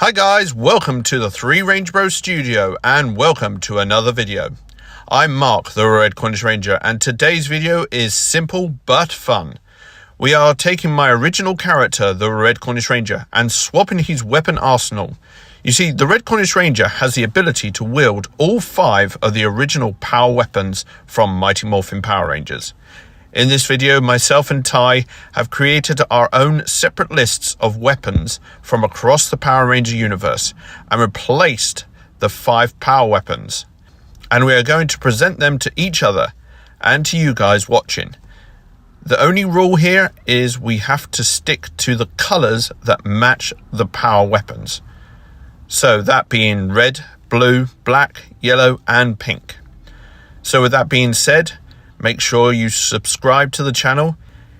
Hi guys, welcome to the 3 Range Bros studio and welcome to another video. I'm Mark, the Red Cornish Ranger, and today's video is simple but fun. We are taking my original character, the Red Cornish Ranger, and swapping his weapon arsenal. You see, the Red Cornish Ranger has the ability to wield all 5 of the original power weapons from Mighty Morphin Power Rangers. In this video, myself and Tai have created our own separate lists of weapons from across the Power Ranger universe and replaced the 5 power weapons. And we are going to present them to each other and to you guys watching. The only rule here is we have to stick to the colors that match the power weapons. So that being red, blue, black, yellow, and pink. So with that being said, make sure you subscribe to the channel,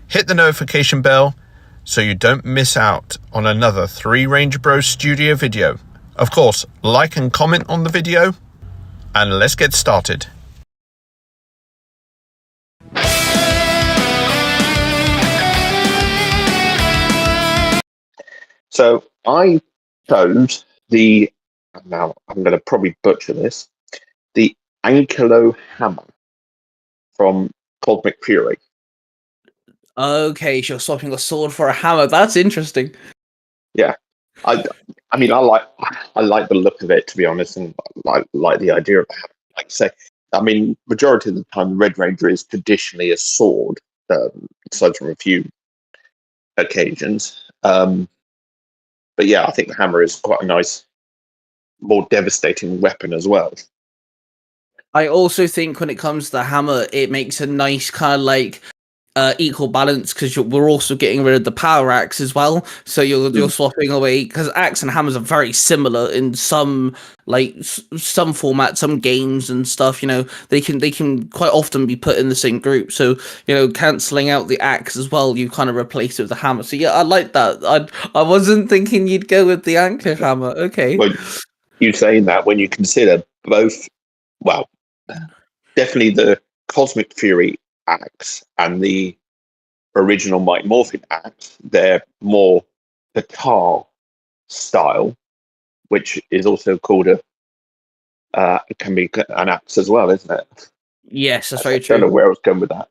hit the notification bell so you don't miss out on another 3 Range Bros studio video. Of course, like and comment on the video, and let's get started. So I chose now I'm going to probably butcher this, the Ankylo hammer from Cosmic Fury. Okay, so you're swapping a sword for a hammer. That's interesting. Yeah, I mean I like the look of it, to be honest, and like the idea of having, like you say. I mean, majority of the time, the Red Ranger is traditionally a sword, aside from a few occasions. But yeah, I think the hammer is quite a nice, more devastating weapon as well. I also think when it comes to the hammer, it makes a nice kind of like equal balance because we're also getting rid of the power axe as well. So you're swapping away, because axe and hammers are very similar in some some formats, some games and stuff. You know, they can quite often be put in the same group. So cancelling out the axe as well, you kind of replace it with the hammer. So yeah, I like that. I wasn't thinking you'd go with the anchor hammer. Okay. Well, you saying that when you consider both, well, definitely the Cosmic Fury axe and the original Mighty Morphin axe, they're more guitar style, which is also called it can be an axe as well, isn't it? Yes, that's very true. I don't know where I was going with that.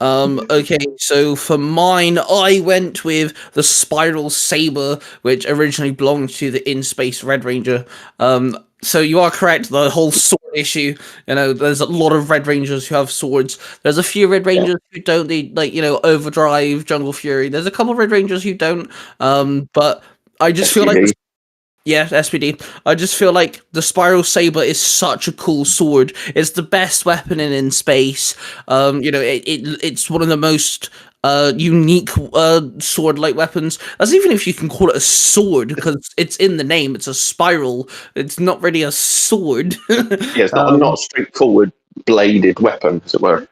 Okay, so for mine, I went with the Spiral Saber, which originally belonged to the In-Space Red Ranger. So you are correct, the whole sword issue, there's a lot of Red Rangers who have swords. There's a few Red Rangers who don't, they Overdrive, Jungle Fury. There's a couple of Red Rangers who don't, but I just feel like... Yeah, SPD. I just feel like the Spiral Saber is such a cool sword. It's the best weapon in space. It's one of the most unique sword-like weapons. That's even if you can call it a sword, because it's in the name. It's a spiral. It's not really a sword. Yeah, it's not a straightforward bladed weapon, as it were.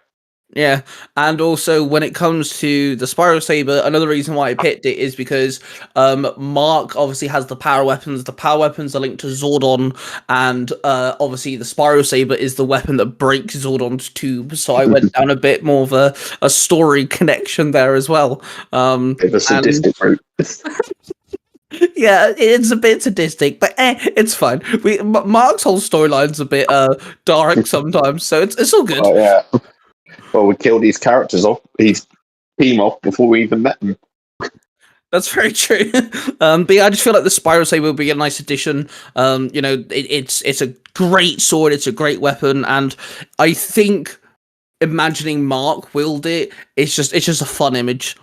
Yeah, and also when it comes to the Spiral Saber, another reason why I picked it is because Mark obviously has the power weapons. The power weapons are linked to Zordon, and obviously the Spiral Saber is the weapon that breaks Zordon's tube. So I went down a bit more of a story connection there as well. The sadistic route. Yeah, it's a bit sadistic, but it's fine. Mark's whole storyline's a bit dark sometimes, so it's all good. Oh yeah. Well, we killed these characters off, his team off, before we even met them. That's very true. But yeah, I just feel like the Spiral Saber would be a nice addition. It's a great sword, it's a great weapon, and I think imagining Mark wield it's just a fun image.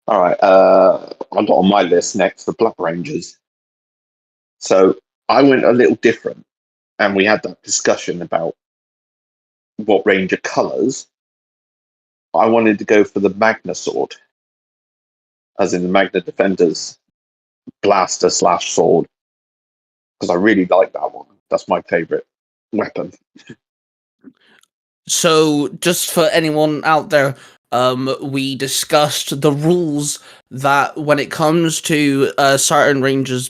All right, I got on my list next the Black Rangers. So I went a little different, and we had that discussion about what Ranger colours. I wanted to go for the Magna Sword, as in the Magna Defender's blaster / sword, because I really like that one. That's my favourite weapon. So, just for anyone out there, we discussed the rules that when it comes to certain Rangers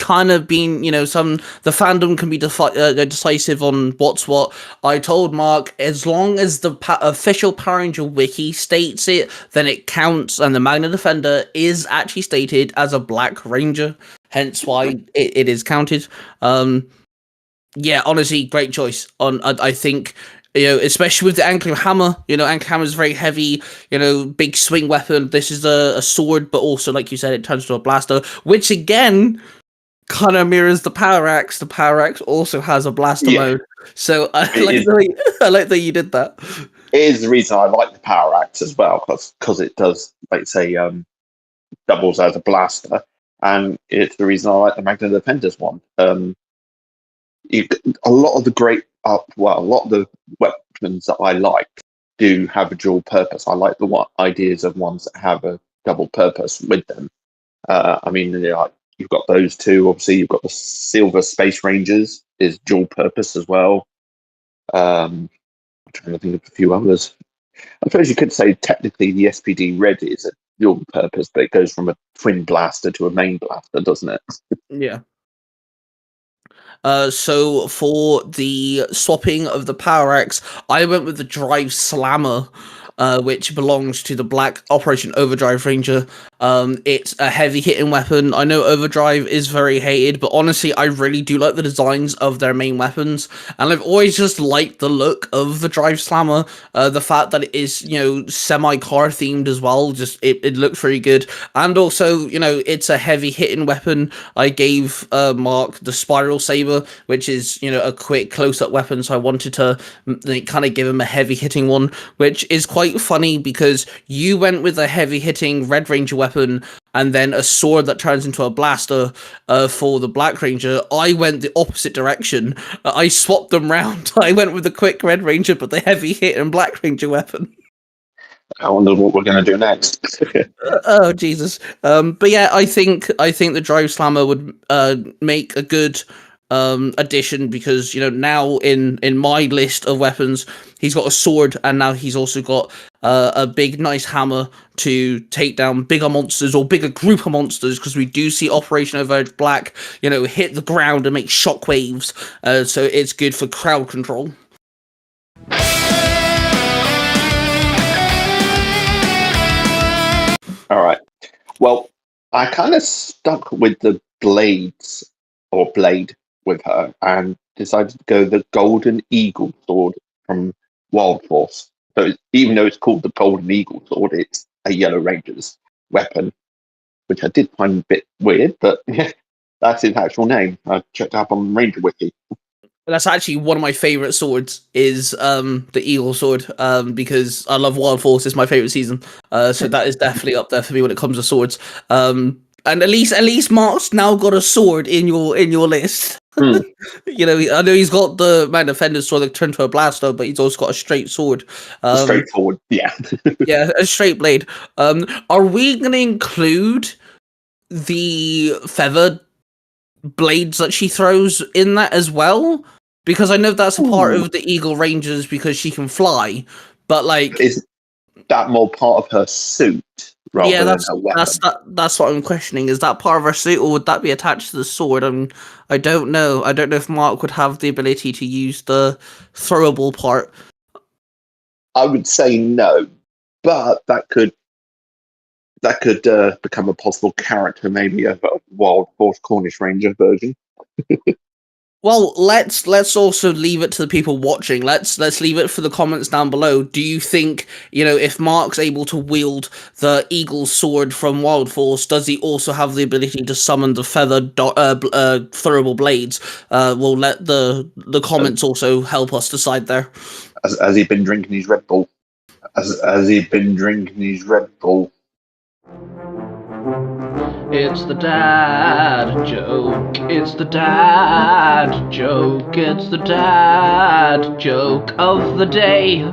kind of been, the fandom can be decisive on what's what. I told Mark, as long as the official Power Ranger wiki states it, then it counts, and the Magna Defender is actually stated as a Black Ranger, hence why it is counted. Yeah, honestly, great choice. I think, especially with the Ankle Hammer, Ankle Hammer is very heavy, big swing weapon. This is a sword, but also, like you said, it turns to a blaster, which again kind of mirrors the Power Axe. The Power Axe also has a blaster mode, so I like that you did that. It is the reason I like the Power Axe as well, because it does, like say, doubles as a blaster, and it's the reason I like the Magna Defenders one. A lot of the a lot of the weapons that I like do have a dual purpose. I like the ideas of ones that have a double purpose with them. You've got those two. Obviously, you've got the Silver Space Rangers is dual purpose as well. I'm trying to think of a few others. I suppose you could say technically the SPD Red is a dual purpose, but it goes from a twin blaster to a main blaster, doesn't it? Yeah. So for the swapping of the Power Axe, I went with the Drive Slammer, which belongs to the Black Operation Overdrive Ranger. It's a heavy hitting weapon. I know Overdrive is very hated, but honestly, I really do like the designs of their main weapons, and I've always just liked the look of the Drive Slammer. The fact that it is, semi-car themed as well, just it looks very good, and also, it's a heavy hitting weapon. I gave Mark the Spiral Saber, which is, a quick close-up weapon, so I wanted to kind of give him a heavy hitting one, which is quite funny because you went with a heavy hitting Red Ranger weapon and then a sword that turns into a blaster for the Black Ranger. I went the opposite direction. I swapped them round. I went with the quick Red Ranger but the heavy hitting Black Ranger weapon. I wonder what we're going to do next. Oh Jesus! But yeah, I think the Drive Slammer would make a good addition because now in my list of weapons, he's got a sword and now he's also got a big nice hammer to take down bigger monsters or bigger group of monsters, because we do see Operation Overdrive Black hit the ground and make shockwaves, so it's good for crowd control. All right. Well, I kind of stuck with the blade with her and decided to go the Golden Eagle sword from Wild Force. So even though it's called the Golden Eagle sword, it's a Yellow Ranger's weapon, which I did find a bit weird, but yeah, that's its actual name. I checked up on Ranger Wiki. That's actually one of my favorite swords is the Eagle sword, because I love Wild Force. It's my favorite season, so that is definitely up there for me when it comes to swords. And at least Mark's now got a sword in your list. I know he's got the Magna Defender sword that turned to a blaster, but he's also got a straight sword. Straightforward, yeah. Yeah, a straight blade. Are we going to include the feathered blades that she throws in that as well? Because I know that's a part of the Eagle Rangers because she can fly, but is that more part of her suit rather than her weapon? That's what I'm questioning. Is that part of her suit, or would that be attached to the sword? I don't know. I don't know if Mark would have the ability to use the throwable part. I would say no, but that could become a possible character, maybe a Wild Force Cornish Ranger version. Well, let's also leave it to the people watching. Let's leave it for the comments down below. Do you think, if Mark's able to wield the Eagle sword from Wild Force, does he also have the ability to summon the feathered throwable blades? We'll let the comments also help us decide there. Has he been drinking his Red Bull? Has he been drinking his Red Bull? It's the dad joke. It's the dad joke. It's the dad joke of the day.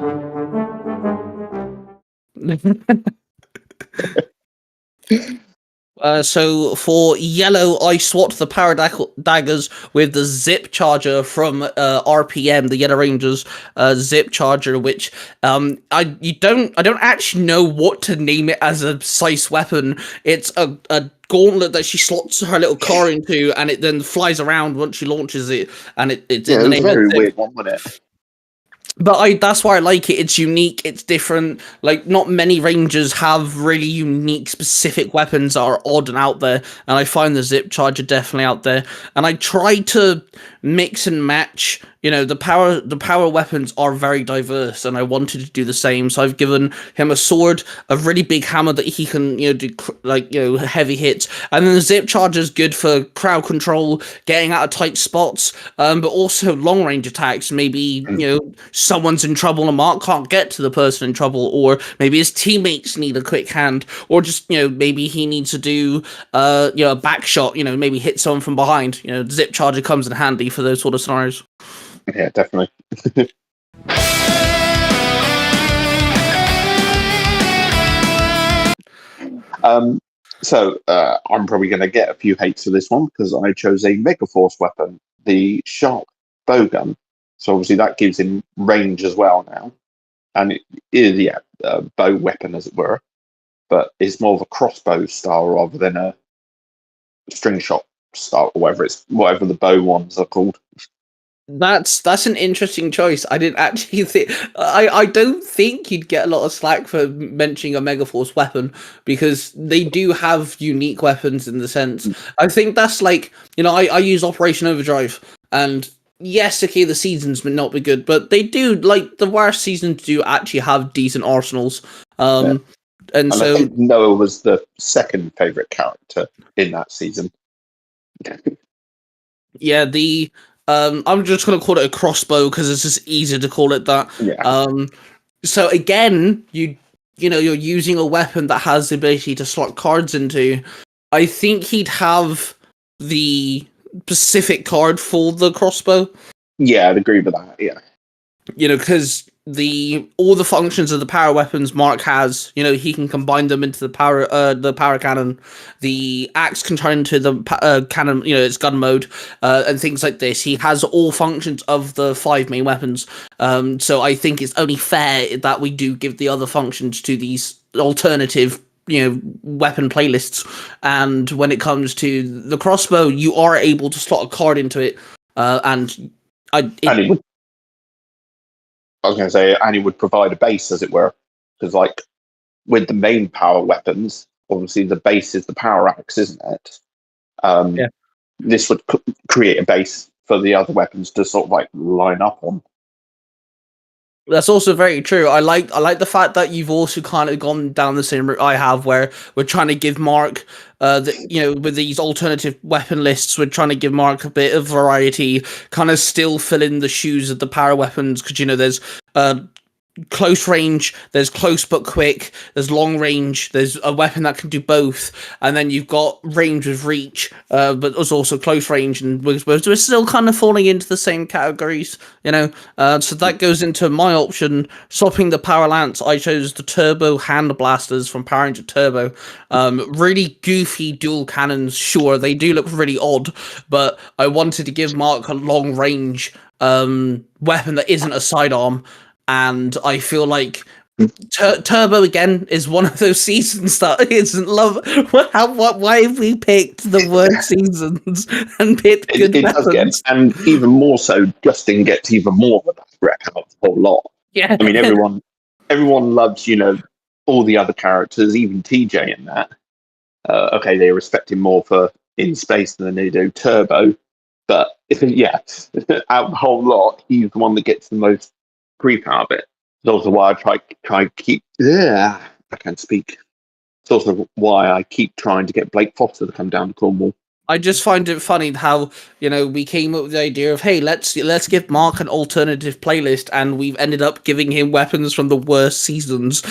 So for yellow, I swapped the power daggers with the zip charger from RPM, the Yellow Rangers zip charger, which I don't actually know what to name it as a precise weapon. It's a gauntlet that she slots her little car into, and it then flies around once she launches it, and it's in Yeah, the it was a name of very zip. weird one, wasn't it? But that's why I like it. It's unique. It's different. Like, not many rangers have really unique, specific weapons that are odd and out there. And I find the zip charger definitely out there. And I try to mix and match. You know, the power weapons are very diverse, and I wanted to do the same. So I've given him a sword, a really big hammer that he can, do heavy hits, and then the zip charger is good for crowd control, getting out of tight spots, but also long range attacks. Maybe someone's in trouble and Mark can't get to the person in trouble, or maybe his teammates need a quick hand, or just maybe he needs to do a back shot. Maybe hit someone from behind. The zip charger comes in handy for those sort of scenarios. Yeah, definitely. So I'm probably going to get a few hates for this one because I chose a Megaforce weapon, the sharp bowgun. So obviously that gives him range as well now, and it is a bow weapon as it were, but it's more of a crossbow style rather than a string shot style, or whatever the bow ones are called. That's an interesting choice. I didn't actually think. I don't think you'd get a lot of slack for mentioning a Megaforce weapon because they do have unique weapons in the sense. I think that's like I use Operation Overdrive, and yes, okay, the seasons may not be good, but they do like the worst seasons do actually have decent arsenals. And so I think Noah was the second favorite character in that season. yeah, I'm just gonna call it a crossbow because it's just easier to call it that. Yeah. So again, you're using a weapon that has the ability to slot cards into. I think he'd have the specific card for the crossbow. Yeah, I'd agree with that. Yeah. Because all the functions of the power weapons Mark has, he can combine them into the power cannon. The axe can turn into the cannon, its gun mode, and things like this. He has all functions of the 5 main weapons. So I think it's only fair that we do give the other functions to these alternative weapon playlists. And when it comes to the crossbow, you are able to slot a card into it, I was going to say, and he would provide a base, as it were, because like with the main power weapons, obviously the base is the power axe, isn't it? Yeah. This would create a base for the other weapons to sort of like line up on. That's also very true. I like the fact that you've also kind of gone down the same route I have, where we're trying to give Mark, with these alternative weapon lists, we're trying to give Mark a bit of variety, kind of still fill in the shoes of the power weapons, because there's close range, there's close but quick, there's long range, there's a weapon that can do both, and then you've got range with reach, but there's also close range, and we're still kind of falling into the same categories, so that goes into my option. Swapping the power lance, I chose the turbo hand blasters from Power Ranger Turbo. Really goofy dual cannons, sure, they do look really odd, but I wanted to give Mark a long range weapon that isn't a sidearm. And I feel like Turbo again is one of those seasons that isn't love. Why have we picked the worst seasons and picked good weapons? Does get, and even more so, Justin gets even more of a rep out of the whole lot. Yeah, I mean everyone loves all the other characters, even TJ in that. Okay, they respect him more for In Space than they do Turbo, but yeah, out of the whole lot, he's the one that gets the most creep out of it. It's also why I try to keep. Yeah, I can't speak. It's also why I keep trying to get Blake Foster to come down to Cornwall. I just find it funny how we came up with the idea of, hey, let's give Mark an alternative playlist, and we've ended up giving him weapons from the worst seasons.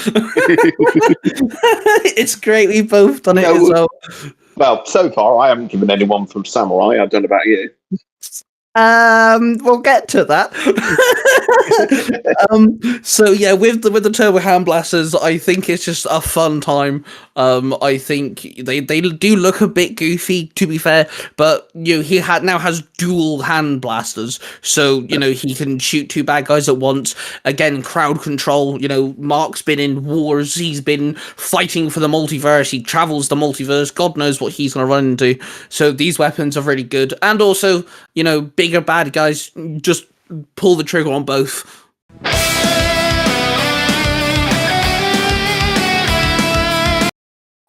It's great we've both done it as well. Well, so far I haven't given anyone from Samurai. I don't know about you. We'll get to that. So yeah, with the turbo hand blasters, I think it's just a fun time. I think they do look a bit goofy, to be fair, but he now has dual hand blasters, so he can shoot two bad guys at once. Again, crowd control. Mark's been in wars. He's been fighting for the multiverse. He travels the multiverse. God knows what he's gonna run into. So these weapons are really good, and also bigger bad guys, just pull the trigger on both.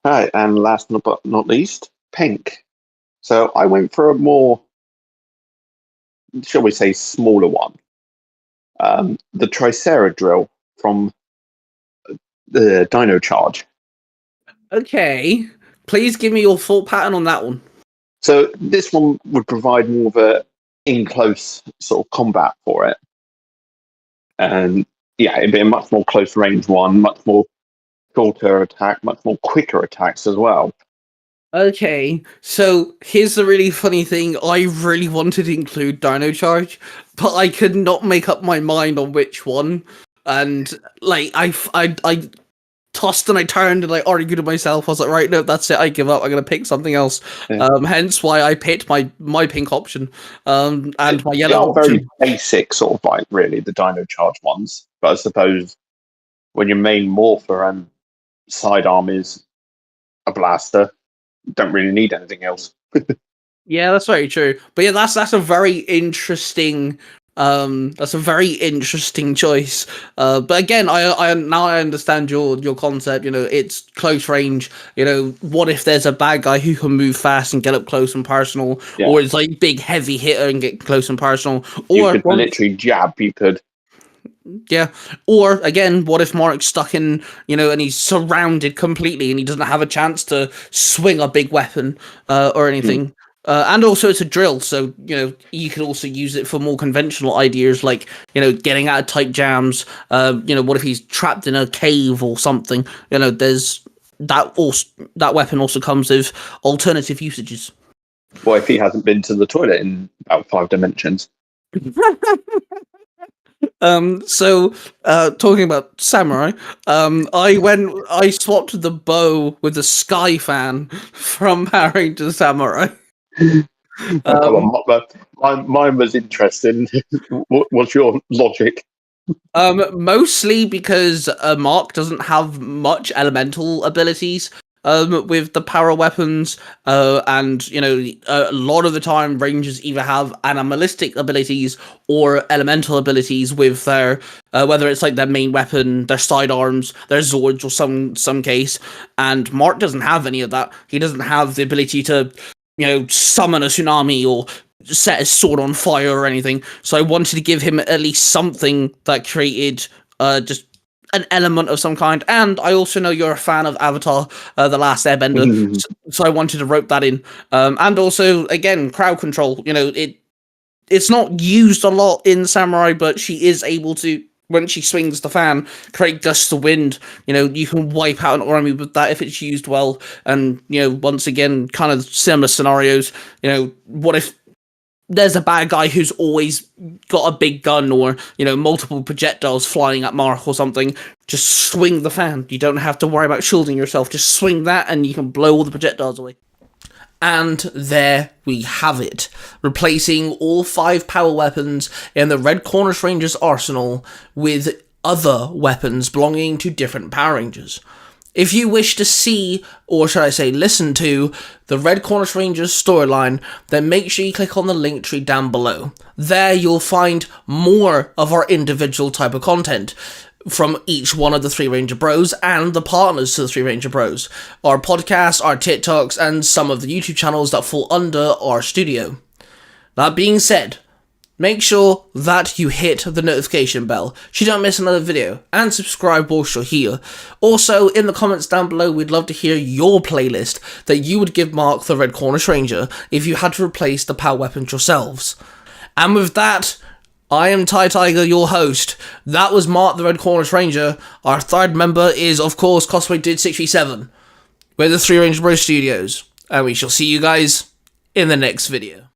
Right, and last but not least, pink. So I went for a more, shall we say, smaller one. The Tricera drill from the Dino Charge. Okay, please give me your thought pattern on that one. So this one would provide more of a in-close sort of combat for it. And yeah, it'd be a much more close range one, much more shorter attack, much more quicker attacks as well. Okay, so here's the really funny thing. I really wanted to include Dino Charge, but I could not make up my mind on which one. And I tossed and I turned and I argued with myself. I was like, right, no, that's it. I give up. I'm gonna pick something else. Yeah. Hence why I picked my pink option. And my yellow they are option. very basic, sort of like really the Dino Charge ones. But I suppose when your main morpher and sidearm is a blaster, you don't really need anything else. Yeah, that's very true. But yeah, that's a very interesting. That's a very interesting choice. But again, I now I understand your concept. It's close range. What if there's a bad guy who can move fast and get up close and personal, or it's like big heavy hitter and get close and personal, or you could literally jab. You could. Yeah, or again, what if Mark's stuck in, and he's surrounded completely and he doesn't have a chance to swing a big weapon or anything. And also it's a drill, so you can also use it for more conventional ideas like getting out of tight jams. What if he's trapped in a cave or something? There's that weapon also comes with alternative usages. What if he hasn't been to the toilet in about 5 dimensions? So talking about samurai, I swapped the bow with the sky fan from Power Rangers Samurai. Mine was interesting. What's your logic? Mostly because Mark doesn't have much elemental abilities with the power weapons, and a lot of the time Rangers either have animalistic abilities or elemental abilities with their whether it's like their main weapon, their sidearms, their Zords, or some case. And Mark doesn't have any of that. He doesn't have the ability to summon a tsunami or set his sword on fire or anything. So I wanted to give him at least something that created just an element of some kind. And I also know you're a fan of Avatar, The Last Airbender, so I wanted to rope that in. And also, again, crowd control. It's not used a lot in Samurai, but she is able to, when she swings the fan, create gusts of wind. You can wipe out an army with that if it's used well. And, once again, kind of similar scenarios. What if there's a bad guy who's always got a big gun or, multiple projectiles flying at Mark or something? Just swing the fan. You don't have to worry about shielding yourself. Just swing that and you can blow all the projectiles away. And there we have it, replacing all 5 power weapons in the Red Cornish Rangers arsenal with other weapons belonging to different Power Rangers. If you wish to see, or should I say listen to, the Red Cornish Rangers storyline, then make sure you click on the link tree down below. There you'll find more of our individual type of content from each one of the 3 Ranger Bros and the partners to the 3 Ranger Bros. Our podcasts, our TikToks, and some of the YouTube channels that fall under our studio. That being said, make sure that you hit the notification bell so you don't miss another video, and subscribe whilst you're here. Also, in the comments down below, we'd love to hear your playlist that you would give Mark the Red Cornish Ranger if you had to replace the power weapons yourselves. And with that, I am Tai Tiger, your host. That was Mark the Red Cornish Ranger. Our third member is, of course, Cosplay Dude 637. We're the 3 Ranger Bros Studios, and we shall see you guys in the next video.